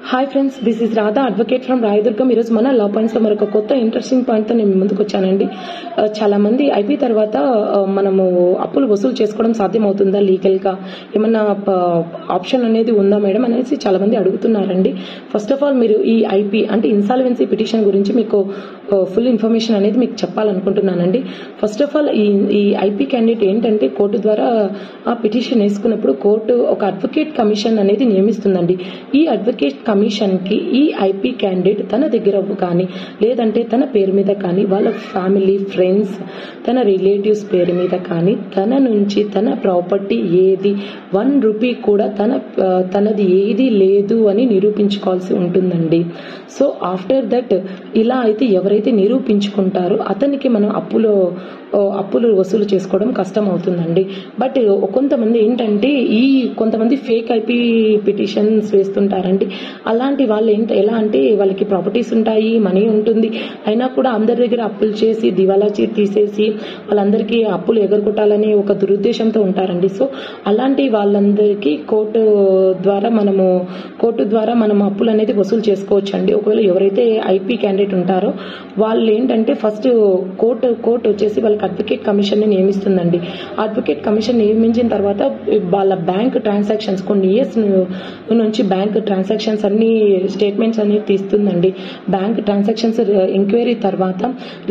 Hi friends, this is Radha, advocate from Rayadurgam. ఈరోజు మన లా points లో మరొక కొత్త ఇంట్రెస్టింగ్ పాయింట్ తో నేను ముందుకు వచ్చానండి. చాలా మంది ఐపీ తర్వాత మనము అప్పులు వసూలు చేసుకోవడం సాధ్యం అవుతుందా, లీగల్ గా ఏమన్నా ఆప్షన్ అనేది ఉందా మేడం అనేసి చాలా మంది అడుగుతున్నారండి. ఫస్ట్ ఆఫ్ ఆల్ మీరు ఈ ఐపీ అంటే ఇన్సాల్వెన్సీ పిటిషన్ గురించి మీకు ఫుల్ ఇన్ఫర్మేషన్ అనేది మీకు చెప్పాలనుకుంటున్నానండి. ఫస్ట్ ఆఫ్ ఆల్ ఈ ఐపీ క్యాండిడేట్ ఏంటంటే కోర్టు ద్వారా ఆ పిటిషన్ వేసుకున్నప్పుడు కోర్టు ఒక అడ్వకేట్ కమిషన్ అనేది నియమిస్తుందండి. ఈ అడ్వకేట్ కమిషన్ కి ఈ ఐపీ క్యాండిడేట్ తన దగ్గర కానీ లేదంటే తన పేరు మీద కానీ వాళ్ళ ఫ్యామిలీ ఫ్రెండ్స్ తన రిలేటివ్స్ పేరు మీద కానీ తన నుంచి తన ప్రాపర్టీ ఏది 1 రూపీ కూడా తనది ఏది లేదు అని నిరూపించుకోవాల్సి ఉంటుందండి. సో ఆఫ్టర్ దట్ ఇలా అయితే ఎవరైతే నిరూపించుకుంటారో అతనికి మనం అప్పులు వసూలు చేసుకోవడం కష్టం అవుతుందండి. బట్ కొంతమంది ఏంటంటే కొంతమంది ఫేక్ ఐపీ పిటిషన్స్ వేస్తుంటారండి. అలాంటి వాళ్ళు ఎలా అంటే వాళ్ళకి ప్రాపర్టీస్ ఉంటాయి, మనీ ఉంటుంది, అయినా కూడా అందరి దగ్గర అప్పులు చేసి దివాలా తీసేసి వాళ్ళందరికీ అప్పులు ఎగరగొట్టాలని ఒక దురుద్దేశంతో ఉంటారండి. సో అలాంటి వాళ్ళందరికీ కోర్టు ద్వారా మనం అప్పులు అనేది వసూలు చేసుకోవచ్చు అండి. ఒకవేళ ఎవరైతే ఐపీ క్యాండిడేట్ ఉంటారో వాళ్ళు ఏంటంటే ఫస్ట్ కోర్టు వచ్చేసి వాళ్ళకి అడ్వకేట్ కమిషన్ ని నియమిస్తుందండి. అడ్వకేట్ కమిషన్ నియమించిన తర్వాత వాళ్ళ బ్యాంక్ ట్రాన్సాక్షన్స్ కొన్ని ఇయర్స్ నుంచి బ్యాంక్ ట్రాన్సాక్షన్స్ అన్ని స్టేట్మెంట్స్ అన్ని తీస్తుందండి. బ్యాంక్ ట్రాన్సాక్షన్స్ ఎంక్వైరీ తర్వాత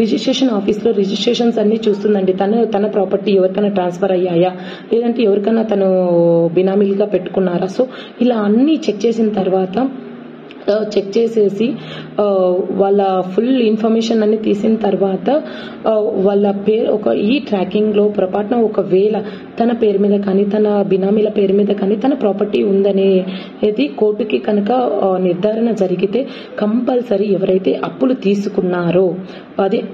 రిజిస్ట్రేషన్ ఆఫీస్ లో రిజిస్ట్రేషన్స్ అన్ని చూస్తుందండి. తన ప్రాపర్టీ ఎవరికైనా ట్రాన్స్ఫర్ అయ్యాయా లేదంటే ఎవరికైనా తను బినామీలుగా పెట్టుకున్నారా. సో ఇలా అన్ని చెక్ చేసేసి వాళ్ళ ఫుల్ ఇన్ఫర్మేషన్ అన్ని తీసిన తర్వాత వాళ్ళ పేరు ఈ ట్రాకింగ్ లో పొరపాటున ఒకవేళ తన పేరు మీద కానీ తన బినామీల పేరు మీద కానీ తన ప్రాపర్టీ ఉందనేది కోర్టుకి కనుక నిర్ధారణ జరిగితే కంపల్సరీ ఎవరైతే అప్పులు తీసుకున్నారో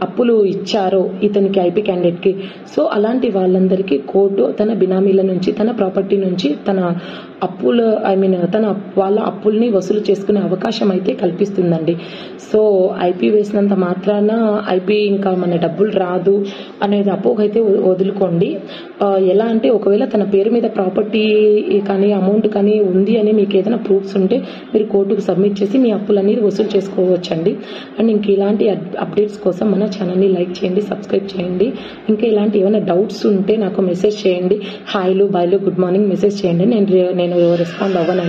అప్పులు ఇచ్చారో ఇతనికి ఐపీ క్యాండిడేట్ కి సో అలాంటి వాళ్ళందరికీ కోర్టు తన బినామీల నుంచి తన ప్రాపర్టీ నుంచి వాళ్ళ అప్పుల్ని వసూలు చేసుకునే అవకాశం అయితే కల్పిస్తుందండి. సో ఐపీ వేసినంత మాత్రాన ఐపీ ఇంకా మన డబ్బులు రాదు అనేది అపోహ అయితే వదులుకోండి. ఎలా అంటే ఒకవేళ తన పేరు మీద ప్రాపర్టీ కానీ అమౌంట్ కానీ ఉంది అని మీకు ఏదైనా ప్రూఫ్స్ ఉంటే మీరు కోర్టుకు సబ్మిట్ చేసి మీ అప్పులు అనేది వసూలు చేసుకోవచ్చండి. అండ్ ఇంక ఇలాంటి అప్డేట్స్ కోసం మన ఛానల్ని లైక్ చేయండి, సబ్స్క్రైబ్ చేయండి. ఇంకా ఇలాంటి ఏమైనా డౌట్స్ ఉంటే నాకు మెసేజ్ చేయండి. హాయ్లు బాయ్లు గుడ్ మార్నింగ్ మెసేజ్ చేయండి. నేను రెస్పాండ్ అవ్వను.